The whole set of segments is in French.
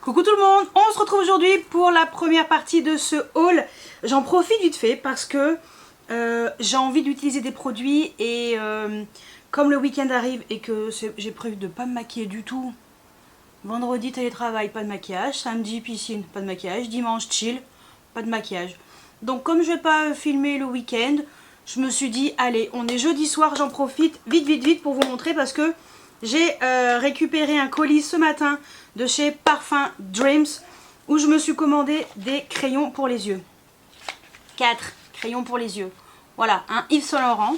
Coucou tout le monde, on se retrouve aujourd'hui pour la première partie de ce haul. J'en profite vite fait parce que j'ai envie d'utiliser des produits et comme le week-end arrive et que j'ai prévu de ne pas me maquiller du tout. Vendredi télétravail, pas de maquillage, samedi piscine, pas de maquillage, dimanche chill, pas de maquillage. Donc comme je vais pas filmer le week-end, je me suis dit allez, on est jeudi soir, j'en profite vite pour vous montrer parce que j'ai récupéré un colis ce matin de chez Parfum Dreams où je me suis commandé des crayons pour les yeux. 4 crayons pour les yeux. Voilà, un Yves Saint Laurent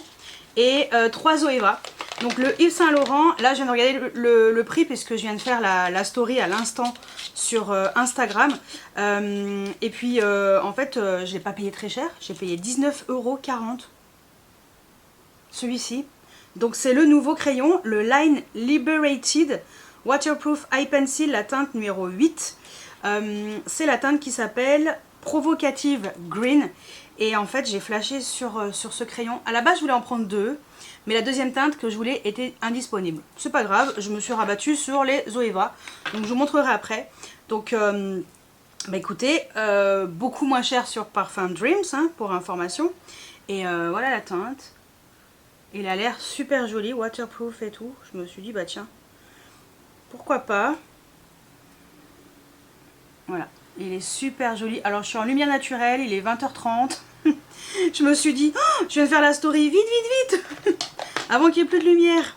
et 3 Zoeva. Donc le Yves Saint Laurent, là je viens de regarder le prix puisque je viens de faire la story à l'instant sur Instagram. Et puis en fait je l'ai pas payé très cher, j'ai payé 19,40 €. Celui-ci. Donc c'est le nouveau crayon, le Line Liberated Waterproof Eye Pencil, la teinte numéro 8. C'est la teinte qui s'appelle Provocative Green. Et en fait j'ai flashé sur ce crayon. À la base je voulais en prendre deux, mais la deuxième teinte que je voulais était indisponible. C'est pas grave, je me suis rabattue sur les Zoeva. Donc je vous montrerai après. Donc bah écoutez, beaucoup moins cher sur Parfum Dreams hein, pour information. Et voilà la teinte. Il a l'air super joli, waterproof et tout. Je me suis dit, bah tiens, pourquoi pas. Voilà, il est super joli. Alors, je suis en lumière naturelle, il est 20h30. Je me suis dit, oh, je viens de faire la story vite avant qu'il n'y ait plus de lumière.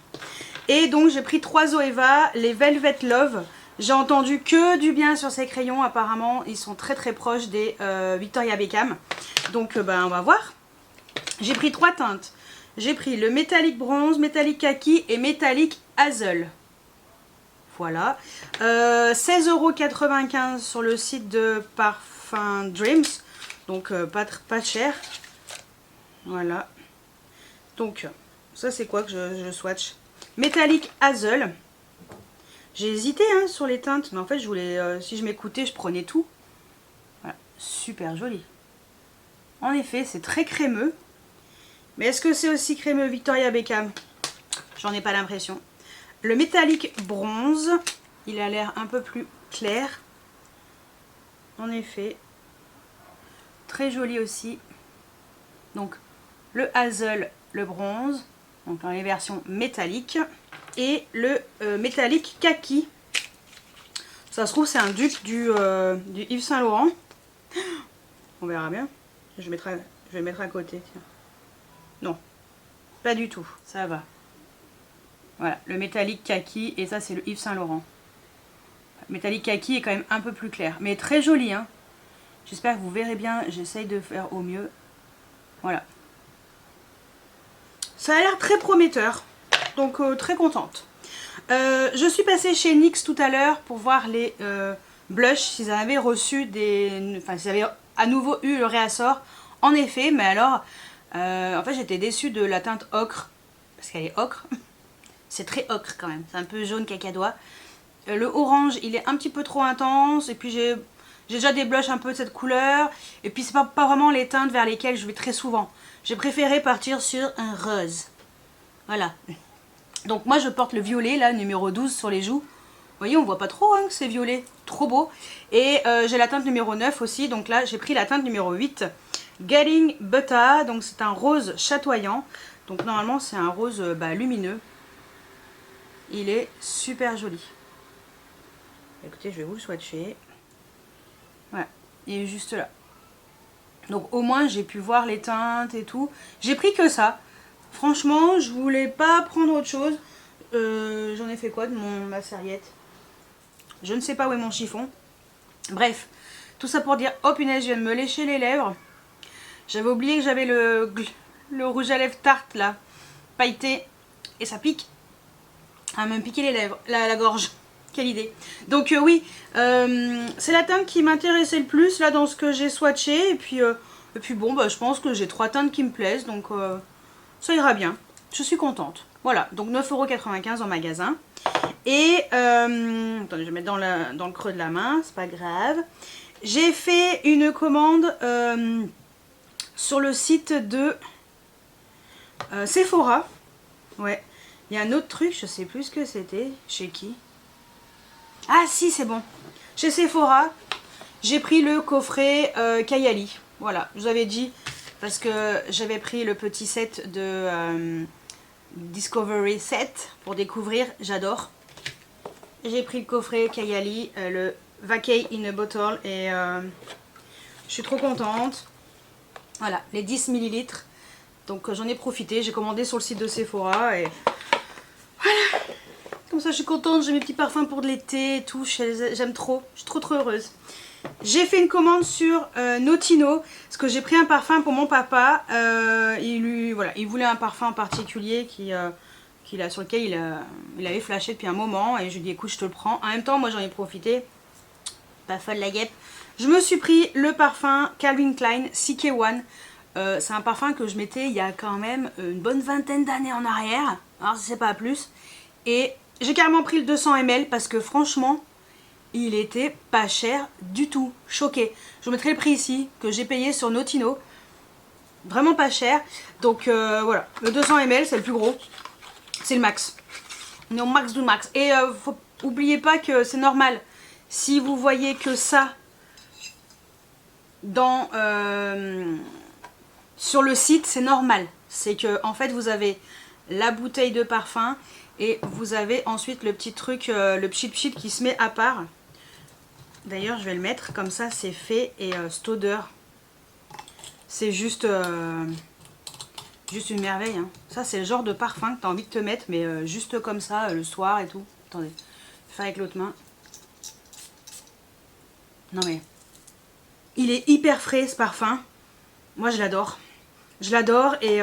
Et donc, j'ai pris 3 Zoeva, les Velvet Love. J'ai entendu que du bien sur ces crayons. Apparemment, ils sont très proches des Victoria Beckham. Donc, bah, on va voir. J'ai pris 3 teintes. J'ai pris le métallique bronze, métallique kaki et métallique hazel. Voilà. 16,95 € sur le site de Parfum Dreams. Donc pas cher. Voilà. Donc ça c'est quoi que je swatch? Métallique hazel. J'ai hésité hein, sur les teintes. Mais en fait je voulais, si je m'écoutais je prenais tout. Voilà. Super joli. En effet c'est très crémeux. Mais est-ce que c'est aussi crémeux Victoria Beckham? J'en ai pas l'impression. Le métallique bronze, il a l'air un peu plus clair. En effet. Très joli aussi. Donc le hazel, le bronze. Donc dans les versions métalliques. Et le métallique kaki. Ça se trouve c'est un dupe du Yves Saint Laurent. On verra bien. Je vais le mettre à côté. Tiens. Non, pas du tout, ça va. Voilà, le métallique kaki, et ça c'est le Yves Saint Laurent. Le métallique kaki est quand même un peu plus clair, mais très joli. Hein. J'espère que vous verrez bien, j'essaye de faire au mieux. Voilà. Ça a l'air très prometteur, donc très contente. Je suis passée chez NYX tout à l'heure pour voir les blushs, s'ils avaient reçu des... Enfin, s'ils avaient à nouveau eu le réassort. En effet, mais alors... en fait j'étais déçue de la teinte ocre parce qu'elle est ocre. C'est très ocre quand même, c'est un peu jaune cacadois. Le orange il est un petit peu trop intense et puis j'ai déjà des blushs un peu de cette couleur et puis c'est pas vraiment les teintes vers lesquelles je vais très souvent. J'ai préféré partir sur un rose. Voilà. Donc moi je porte le violet là, numéro 12 sur les joues. Vous voyez on voit pas trop hein, que c'est violet, trop beau. Et j'ai la teinte numéro 9 aussi, donc là j'ai pris la teinte numéro 8. Getting Butter, donc c'est un rose chatoyant. Donc normalement c'est un rose lumineux. Il est super joli. Écoutez, je vais vous le swatcher. Voilà, il est juste là. Donc au moins j'ai pu voir les teintes et tout. J'ai pris que ça. Franchement, je voulais pas prendre autre chose. J'en ai fait quoi de ma serviette? Je ne sais pas où est mon chiffon. Bref, tout ça pour dire, oh punaise, je viens de me lécher les lèvres. J'avais oublié que j'avais le rouge à lèvres Tarte là, pailleté, et ça pique. Ça va me piquer les lèvres, la gorge. Quelle idée. Donc oui, c'est la teinte qui m'intéressait le plus là dans ce que j'ai swatché. Et puis bon, bah, je pense que j'ai 3 teintes qui me plaisent, donc ça ira bien. Je suis contente. Voilà, donc 9,95 € en magasin. Et, attendez, je vais mettre dans le creux de la main, c'est pas grave. J'ai fait une commande... sur le site de Sephora. Ouais. Il y a un autre truc, je sais plus ce que c'était. Chez qui? Ah si, c'est bon. chez Sephora, j'ai pris le coffret Kayali. Voilà, je vous avais dit, parce que j'avais pris le petit set de Discovery Set pour découvrir, j'adore. J'ai pris le coffret Kayali, le Vacay in a Bottle, et je suis trop contente. Voilà, les 10 ml. Donc j'en ai profité, j'ai commandé sur le site de Sephora et voilà. Comme ça je suis contente, j'ai mes petits parfums pour de l'été et tout, j'aime trop, je suis trop heureuse. J'ai fait une commande sur Notino, parce que j'ai pris un parfum pour mon papa. Il voulait un parfum en particulier sur lequel il avait flashé depuis un moment, et je lui ai dit écoute je te le prends. En même temps moi j'en ai profité, pas folle la guêpe. Je me suis pris le parfum Calvin Klein CK1. C'est un parfum que je mettais il y a quand même une bonne vingtaine d'années en arrière, alors si c'est pas plus. Et j'ai carrément pris le 200 ml parce que franchement il était pas cher du tout, choqué. Je vous mettrai le prix ici que j'ai payé sur Notino, vraiment pas cher. Donc voilà, le 200 ml c'est le plus gros, c'est le max, on est au max du max. Et oubliez pas que c'est normal, si vous voyez que ça dans sur le site, c'est normal. C'est que en fait vous avez la bouteille de parfum et vous avez ensuite le petit truc, le pchit qui se met à part. D'ailleurs je vais le mettre comme ça, c'est fait. Et cette odeur, c'est juste une merveille hein. Ça c'est le genre de parfum que tu as envie de te mettre, mais juste comme ça le soir et tout. Attendez, je vais faire avec l'autre main. Non mais il est hyper frais ce parfum. Moi je l'adore. Je l'adore et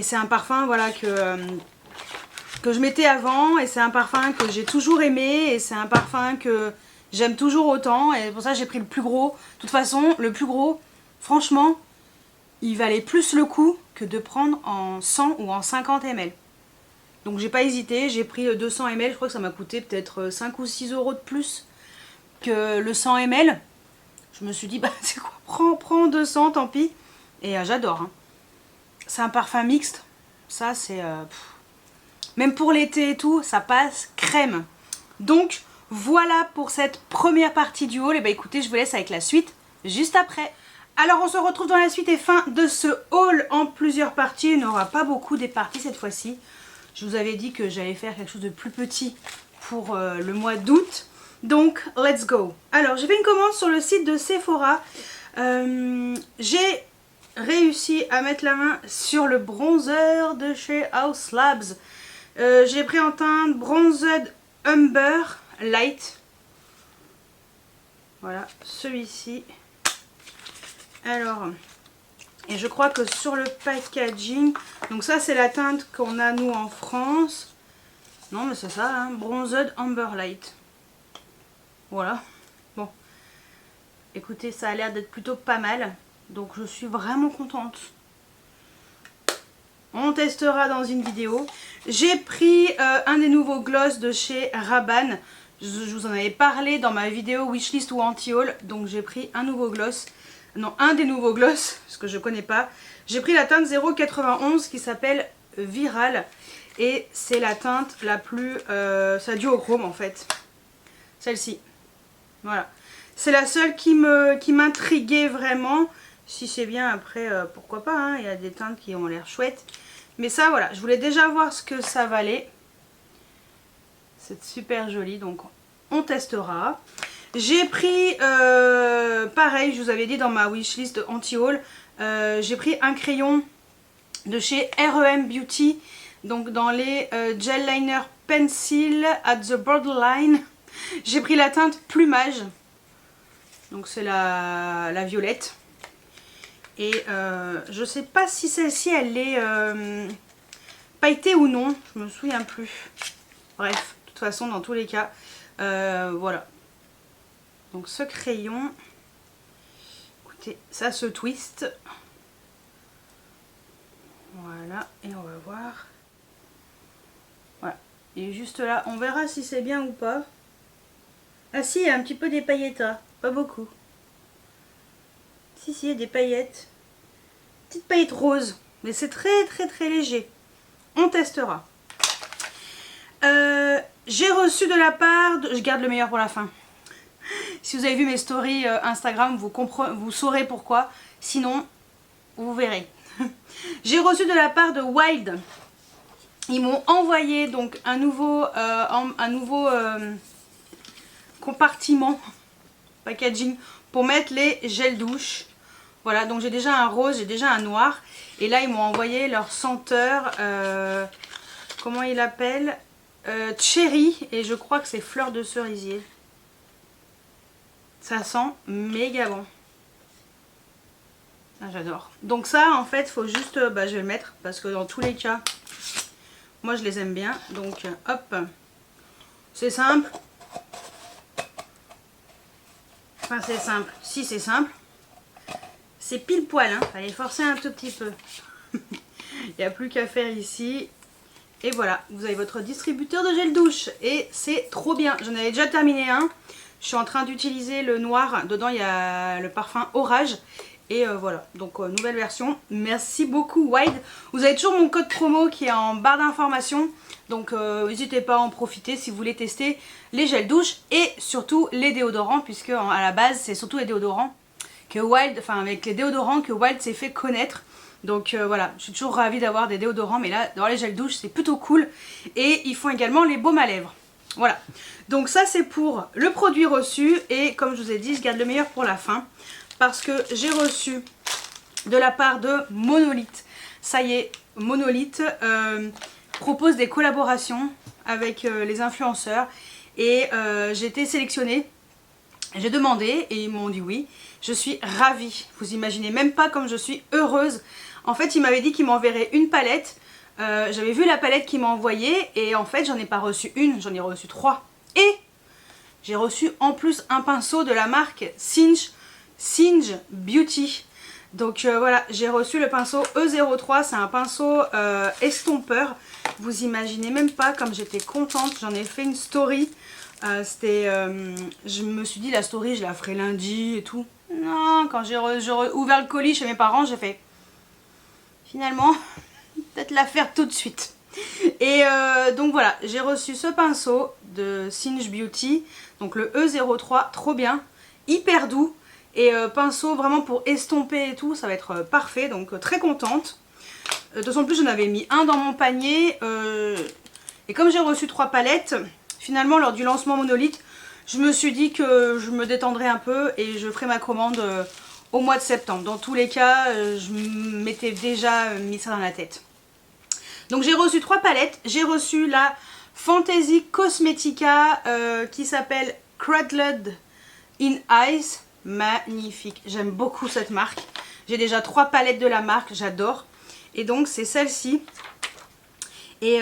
c'est un parfum voilà que je mettais avant, et c'est un parfum que j'ai toujours aimé, et c'est un parfum que j'aime toujours autant, et pour ça j'ai pris le plus gros. De toute façon le plus gros, franchement il valait plus le coup que de prendre en 100 ou en 50 ml. Donc j'ai pas hésité, j'ai pris 200 ml, je crois que ça m'a coûté peut-être 5 ou 6 euros de plus que le 100 ml. Je me suis dit bah c'est quoi, prends 200 tant pis. Et j'adore hein. C'est un parfum mixte, ça c'est même pour l'été et tout, ça passe crème. Donc voilà pour cette première partie du haul. Et bah écoutez, je vous laisse avec la suite juste après. Alors on se retrouve dans la suite et fin de ce haul en plusieurs parties. Il n'y aura pas beaucoup des parties cette fois-ci. Je vous avais dit que j'allais faire quelque chose de plus petit pour le mois d'août. Donc let's go. Alors j'ai fait une commande sur le site de Sephora. J'ai réussi à mettre la main sur le bronzer de chez Haus Labs. J'ai pris en teinte Bronzed Umber Light. Voilà, celui-ci. Alors, et je crois que sur le packaging, donc ça c'est la teinte qu'on a nous en France. Non mais c'est ça, hein, Bronzed Umber Light. Voilà, bon. Écoutez, ça a l'air d'être plutôt pas mal. Donc je suis vraiment contente. On testera dans une vidéo. J'ai pris un des nouveaux gloss de chez Rabanne. Je vous en avais parlé dans ma vidéo wishlist ou anti-haul. Donc j'ai pris un nouveau gloss. Non, un des nouveaux gloss, parce que je connais pas. J'ai pris la teinte 091 qui s'appelle Viral. Et c'est la teinte la plus... c'est duochrome en fait. Celle-ci. Voilà. C'est la seule qui m'intriguait vraiment. Si c'est bien, après, pourquoi pas, hein. Il y a des teintes qui ont l'air chouettes. Mais ça, voilà, je voulais déjà voir ce que ça valait. C'est super joli, donc on testera. J'ai pris, pareil, je vous avais dit dans ma wishlist anti-haul, j'ai pris un crayon de chez REM Beauty. Donc dans les Gel Liner Pencil at the Borderline. J'ai pris la teinte Plumage. Donc c'est la violette. Et je sais pas si celle-ci elle est pailletée ou non, je me souviens plus. Bref, de toute façon dans tous les cas, voilà. Donc ce crayon, écoutez, ça se twist. Voilà, et on va voir. Voilà, et juste là, on verra si c'est bien ou pas. Ah si, il y a un petit peu des paillettes, hein. Pas beaucoup. Si, il y a des paillettes. Petites paillettes roses. Mais c'est très léger. On testera. J'ai reçu de la part de... Je garde le meilleur pour la fin. Si vous avez vu mes stories Instagram, vous saurez pourquoi. Sinon, vous verrez. J'ai reçu de la part de Wild. Ils m'ont envoyé donc un nouveau compartiment packaging pour mettre les gels douche. Voilà, donc j'ai déjà un rose, j'ai déjà un noir. Et là, ils m'ont envoyé leur senteur, comment il l'appelle, cherry. Et je crois que c'est fleur de cerisier. Ça sent méga bon. Ah, j'adore. Donc ça, en fait, faut juste, je vais le mettre parce que dans tous les cas, moi je les aime bien. Donc hop, c'est simple. Enfin c'est simple, si c'est simple. C'est pile poil, hein. Fallait forcer un tout petit peu. Il n'y a plus qu'à faire ici. Et voilà, vous avez votre distributeur de gel douche. Et c'est trop bien. J'en avais déjà terminé un. Je suis en train d'utiliser le noir. Dedans, il y a le parfum Orage. Et voilà, donc nouvelle version. Merci beaucoup Wild. Vous avez toujours mon code promo qui est en barre d'informations. Donc n'hésitez pas à en profiter si vous voulez tester les gels douche. Et surtout les déodorants. Puisque à la base, c'est surtout les déodorants que Wild, enfin avec les déodorants que Wild s'est fait connaître. Donc voilà, je suis toujours ravie d'avoir des déodorants, mais là, dans les gels douche, c'est plutôt cool. Et ils font également les baumes à lèvres. Voilà, donc ça c'est pour le produit reçu. Et comme je vous ai dit, je garde le meilleur pour la fin. Parce que j'ai reçu de la part de Monolith. Ça y est, Monolith propose des collaborations avec les influenceurs. Et j'ai été sélectionnée. J'ai demandé et ils m'ont dit oui. Je suis ravie. Vous imaginez même pas comme je suis heureuse. En fait, ils m'avaient dit qu'ils m'enverraient une palette. J'avais vu la palette qu'ils m'ont envoyée et en fait, j'en ai pas reçu une, j'en ai reçu 3. Et j'ai reçu en plus un pinceau de la marque Singe Beauty. Donc voilà, j'ai reçu le pinceau E03. C'est un pinceau estompeur. Vous imaginez même pas comme j'étais contente. J'en ai fait une story. Je me suis dit la story je la ferai lundi et tout. Non, quand j'ai ouvert le colis chez mes parents, j'ai fait finalement peut-être la faire tout de suite. Et donc voilà, j'ai reçu ce pinceau de Singe Beauty, donc le E03, trop bien, hyper doux et pinceau vraiment pour estomper et tout, ça va être parfait, donc très contente. De toute façon, en plus j'en avais mis un dans mon panier et comme j'ai reçu 3 palettes. Finalement, lors du lancement Monolith, je me suis dit que je me détendrais un peu et je ferai ma commande au mois de septembre. Dans tous les cas, je m'étais déjà mis ça dans la tête. Donc j'ai reçu 3 palettes. J'ai reçu la Fantasy Cosmetica qui s'appelle Cradled in Eyes. Magnifique. J'aime beaucoup cette marque. J'ai déjà 3 palettes de la marque. J'adore. Et donc c'est celle-ci. Et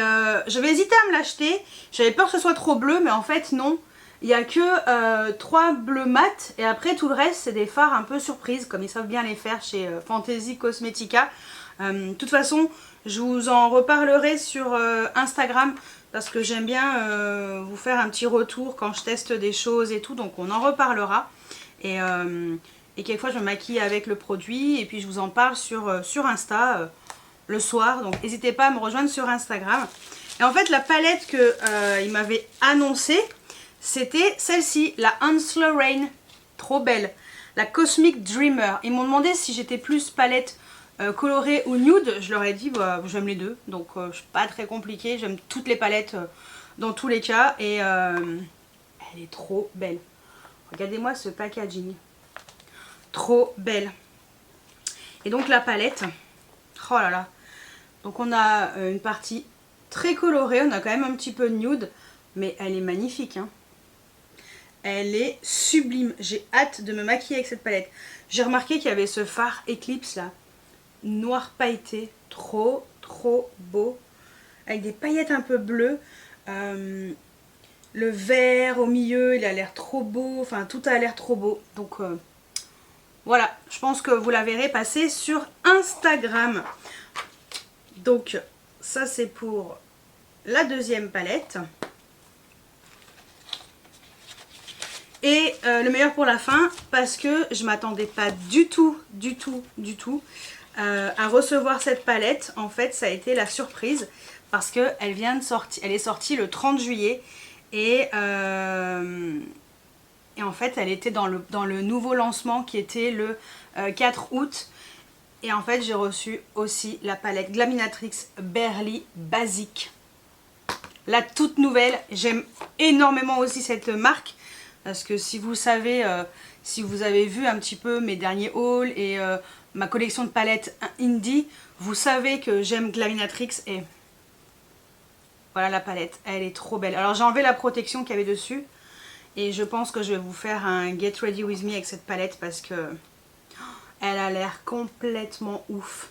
j'avais hésité à me l'acheter, j'avais peur que ce soit trop bleu, mais en fait non. Il n'y a que 3 bleus mat et après tout le reste c'est des fards un peu surprises, comme ils savent bien les faire chez Fantasy Cosmetica. De toute façon, je vous en reparlerai sur Instagram parce que j'aime bien vous faire un petit retour quand je teste des choses et tout, donc on en reparlera. Et quelquefois je me maquille avec le produit et puis je vous en parle sur Insta. Le soir, donc n'hésitez pas à me rejoindre sur Instagram. Et en fait la palette que il m'avait annoncé, c'était celle-ci, la Hansel Rain, trop belle, la Cosmic Dreamer. Ils m'ont demandé si j'étais plus palette colorée ou nude, je leur ai dit bah, j'aime les deux, donc je suis pas très compliquée, j'aime toutes les palettes dans tous les cas et elle est trop belle. Regardez-moi ce packaging, trop belle. Et donc la palette, oh là là. Donc on a une partie très colorée, on a quand même un petit peu de nude, mais elle est magnifique. Hein. Elle est sublime, j'ai hâte de me maquiller avec cette palette. J'ai remarqué qu'il y avait ce fard Eclipse là, noir pailleté, trop beau, avec des paillettes un peu bleues. Le vert au milieu, il a l'air trop beau, enfin tout a l'air trop beau. Donc voilà, je pense que vous la verrez passer sur Instagram. Donc ça c'est pour la deuxième palette. Et le meilleur pour la fin parce que je m'attendais pas du tout à recevoir cette palette. En fait ça a été la surprise parce que elle est sortie le 30 juillet et Et en fait, elle était dans le nouveau lancement qui était le 4 août. Et en fait, j'ai reçu aussi la palette Glaminatrix Berly Basique. La toute nouvelle. J'aime énormément aussi cette marque. Parce que si vous savez, si vous avez vu un petit peu mes derniers hauls et ma collection de palettes indie, vous savez que j'aime Glaminatrix et voilà la palette, elle est trop belle. Alors j'ai enlevé la protection qu'il y avait dessus et je pense que je vais vous faire un Get Ready With Me avec cette palette parce que elle a l'air complètement ouf.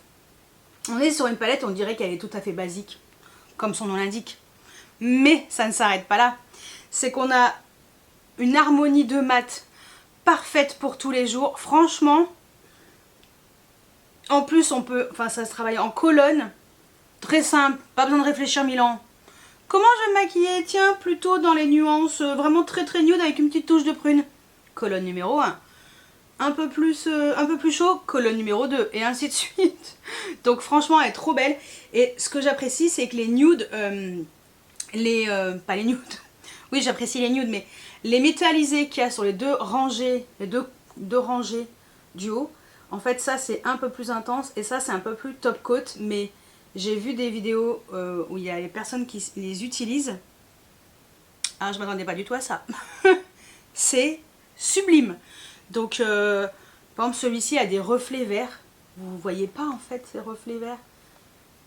On est sur une palette, on dirait qu'elle est tout à fait basique, comme son nom l'indique. Mais ça ne s'arrête pas là. C'est qu'on a une harmonie de mat parfaite pour tous les jours. Franchement, en plus on peut, enfin ça se travaille en colonne, très simple, pas besoin de réfléchir 1000 ans. Comment je vais me maquiller? Tiens, plutôt dans les nuances vraiment très très nude avec une petite touche de prune. Colonne numéro 1. Un peu plus chaud, colonne numéro 2 et ainsi de suite. Donc franchement elle est trop belle. Et ce que j'apprécie c'est que les nudes, pas les nudes, oui j'apprécie les nudes, mais les métallisés qu'il y a sur les deux rangées, deux rangées du haut, en fait ça c'est un peu plus intense et ça c'est un peu plus top coat, mais j'ai vu des vidéos où il y a les personnes qui les utilisent. Ah, je m'attendais pas du tout à ça. C'est sublime. Donc, par exemple, celui-ci a des reflets verts. Vous ne voyez pas en fait ces reflets verts.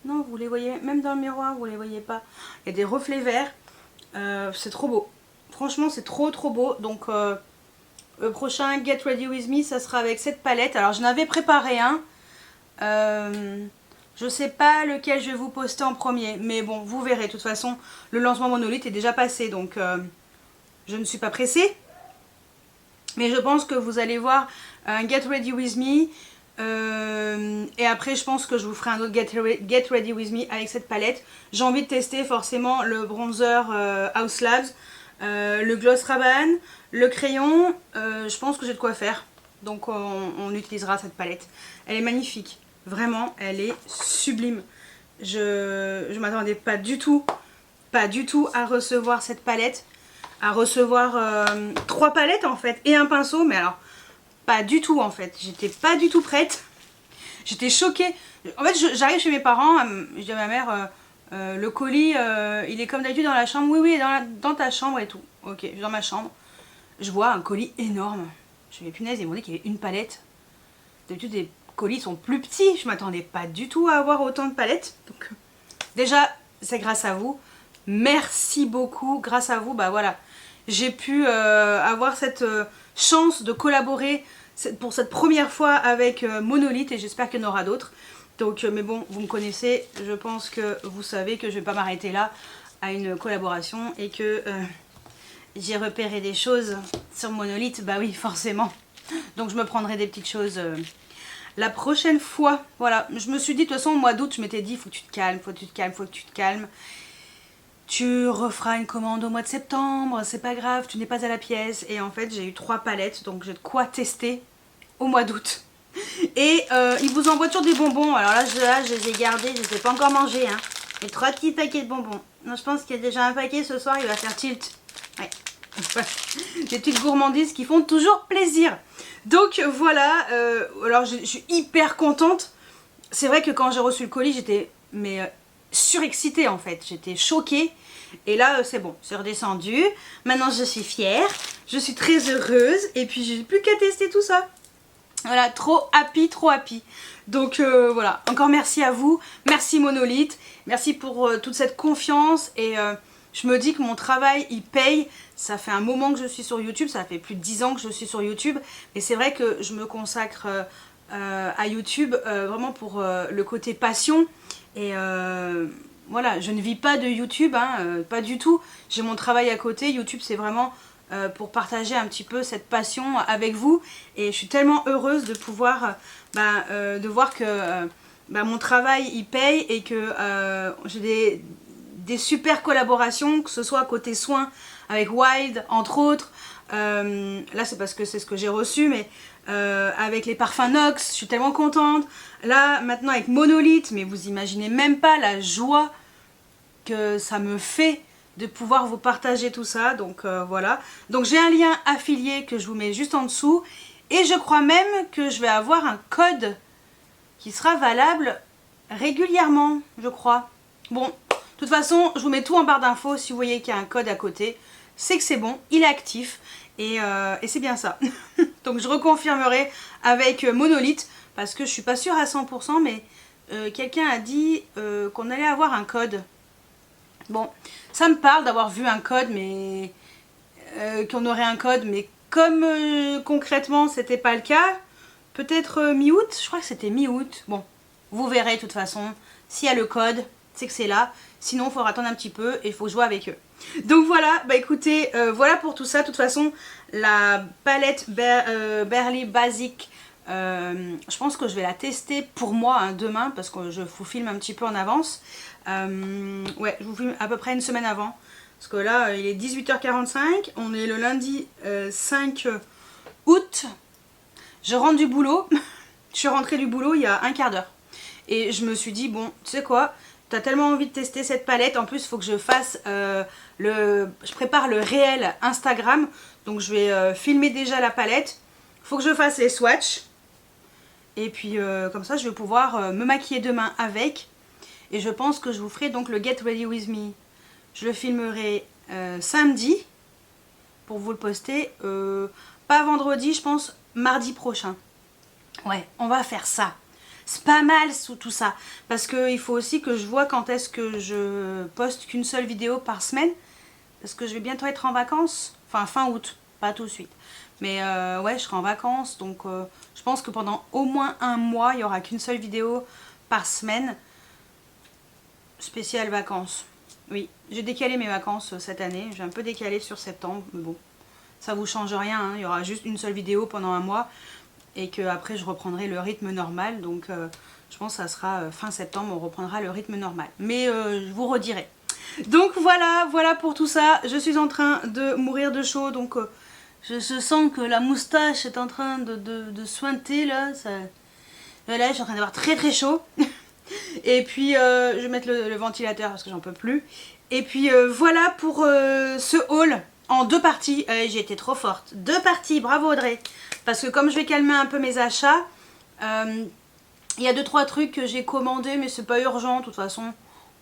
Non, vous les voyez, même dans le miroir, vous les voyez pas. Il y a des reflets verts. C'est trop beau. Franchement, c'est trop beau. Donc, le prochain Get Ready With Me, ça sera avec cette palette. Alors, j'en avais préparé un. Je sais pas lequel je vais vous poster en premier, mais bon, vous verrez. De toute façon, le lancement Monolith est déjà passé, donc je ne suis pas pressée. Mais je pense que vous allez voir un Get Ready With Me. Et après, je pense que je vous ferai un autre Get Ready With Me avec cette palette. J'ai envie de tester forcément le bronzer House Labs, le gloss Rabanne, le crayon. Je pense que j'ai de quoi faire. Donc on utilisera cette palette. Elle est magnifique. Vraiment, elle est sublime. Je m'attendais pas du tout à recevoir cette palette. À recevoir 3 palettes en fait et un pinceau. Mais alors, pas du tout en fait. J'étais pas du tout prête. J'étais choquée. En fait, j'arrive chez mes parents. Je dis à ma mère, le colis, il est comme d'habitude dans la chambre. Oui, oui, dans ta chambre et tout. Ok, je suis dans ma chambre. Je vois un colis énorme. Je me dis, punaise, ils m'ont dit qu'il y avait une palette. D'habitude, les colis sont plus petits. Je m'attendais pas du tout à avoir autant de palettes. Donc, déjà, c'est grâce à vous. Merci beaucoup. Grâce à vous, bah voilà. J'ai pu avoir cette chance de collaborer pour cette première fois avec Monolith et j'espère qu'il y en aura d'autres. Donc, mais bon, vous me connaissez. Je pense que vous savez que je vais pas m'arrêter là à une collaboration et que j'ai repéré des choses sur Monolith. Bah oui, forcément. Donc, je me prendrai des petites choses... la prochaine fois, voilà, je me suis dit, de toute façon, au mois d'août, je m'étais dit, faut que tu te calmes, faut que tu te calmes, faut que tu te calmes. Tu referas une commande au mois de septembre, c'est pas grave, tu n'es pas à la pièce. Et en fait, j'ai eu 3 palettes, donc j'ai de quoi tester au mois d'août. Et ils vous envoient toujours des bonbons. Alors là, je les ai gardés, je ne les ai pas encore mangés. Hein. Et 3 petits paquets de bonbons. Non, je pense qu'il y a déjà un paquet ce soir, il va faire tilt. Ouais. Des petites gourmandises qui font toujours plaisir. Donc voilà, alors je suis hyper contente. C'est vrai que quand j'ai reçu le colis, j'étais surexcitée en fait. J'étais choquée. Et là, c'est bon, c'est redescendu. Maintenant, je suis fière. Je suis très heureuse. Et puis, j'ai plus qu'à tester tout ça. Voilà, trop happy, trop happy. Donc voilà, encore merci à vous. Merci Monolith. Merci pour toute cette confiance. Et je me dis que mon travail, il paye. Ça fait un moment que je suis sur YouTube. Ça fait plus de 10 ans que je suis sur YouTube. Et c'est vrai que je me consacre à YouTube vraiment pour le côté passion. Et voilà, je ne vis pas de YouTube, hein, pas du tout. J'ai mon travail à côté. YouTube, c'est vraiment pour partager un petit peu cette passion avec vous. Et je suis tellement heureuse de pouvoir, de voir que mon travail, il paye et que j'ai des super collaborations, que ce soit côté soins avec Wild, entre autres. Là, c'est parce que c'est ce que j'ai reçu, mais avec les parfums Nox, je suis tellement contente. Là, maintenant avec Monolith, mais vous imaginez même pas la joie que ça me fait de pouvoir vous partager tout ça. Donc voilà. Donc j'ai un lien affilié que je vous mets juste en dessous. Et je crois même que je vais avoir un code qui sera valable régulièrement, je crois. Bon, de toute façon, je vous mets tout en barre d'infos. Si vous voyez qu'il y a un code à côté, c'est que c'est bon, il est actif. Et c'est bien ça. Donc je reconfirmerai avec Monolith, parce que je suis pas sûre à 100%, mais quelqu'un a dit qu'on allait avoir un code. Bon, ça me parle d'avoir vu un code, mais qu'on aurait un code, mais comme concrètement c'était pas le cas, peut-être mi-août, je crois que c'était mi-août. Bon, vous verrez de toute façon, s'il y a le code, c'est que c'est là. Sinon, il faudra attendre un petit peu et il faut jouer avec eux. Donc voilà, bah écoutez, voilà pour tout ça. De toute façon, la palette Bearly Basic, je pense que je vais la tester pour moi hein, demain, parce que je vous filme un petit peu en avance. Ouais, je vous filme à peu près une semaine avant. Parce que là, il est 18h45, on est le lundi 5 août. Je rentre du boulot, je suis rentrée du boulot il y a un quart d'heure. Et je me suis dit, bon, tu sais quoi, t'as tellement envie de tester cette palette. En plus, il faut que je fasse je prépare le réel Instagram. Donc je vais filmer déjà la palette. Il faut que je fasse les swatchs. Et puis comme ça, je vais pouvoir me maquiller demain avec. Et je pense que je vous ferai donc le Get Ready With Me. Je le filmerai samedi pour vous le poster. Pas vendredi, je pense mardi prochain. Ouais, on va faire ça. C'est pas mal sous tout ça. Parce qu'il faut aussi que je vois quand est-ce que je poste qu'une seule vidéo par semaine. Parce que je vais bientôt être en vacances. Enfin, fin août, pas tout de suite. Mais ouais, je serai en vacances. Donc je pense que pendant au moins un mois, il n'y aura qu'une seule vidéo par semaine. Spéciale vacances. Oui, j'ai décalé mes vacances cette année. J'ai un peu décalé sur septembre. Mais bon, ça vous change rien. Hein. Il y aura juste une seule vidéo pendant un mois. Et que après je reprendrai le rythme normal. Donc je pense que ça sera fin septembre, on reprendra le rythme normal. Mais je vous redirai. Donc voilà pour tout ça. Je suis en train de mourir de chaud. Donc je sens que la moustache est en train de suinter là. Là je suis en train d'avoir très très chaud. Et puis je vais mettre le ventilateur parce que j'en peux plus. Et puis voilà pour ce haul en deux parties. J'ai été trop forte. Deux parties, bravo Audrey. Parce que comme je vais calmer un peu mes achats, il y a 2-3 trucs que j'ai commandés, mais c'est pas urgent. De toute façon,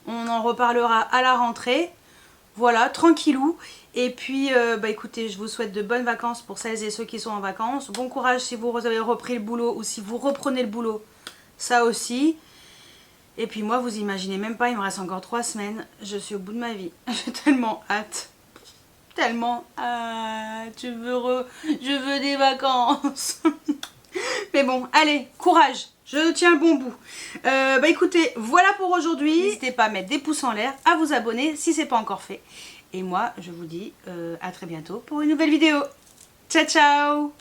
on en reparlera à la rentrée. Voilà, tranquillou. Et puis, bah écoutez, je vous souhaite de bonnes vacances pour celles et ceux qui sont en vacances. Bon courage si vous avez repris le boulot ou si vous reprenez le boulot, ça aussi. Et puis moi, vous imaginez même pas, il me reste encore 3 semaines. Je suis au bout de ma vie. J'ai tellement hâte. Tellement hâte. Je veux des vacances. Mais bon, allez, courage. Je tiens le bon bout. Bah écoutez, voilà pour aujourd'hui. N'hésitez pas à mettre des pouces en l'air, à vous abonner si ce n'est pas encore fait. Et moi, je vous dis à très bientôt pour une nouvelle vidéo. Ciao, ciao!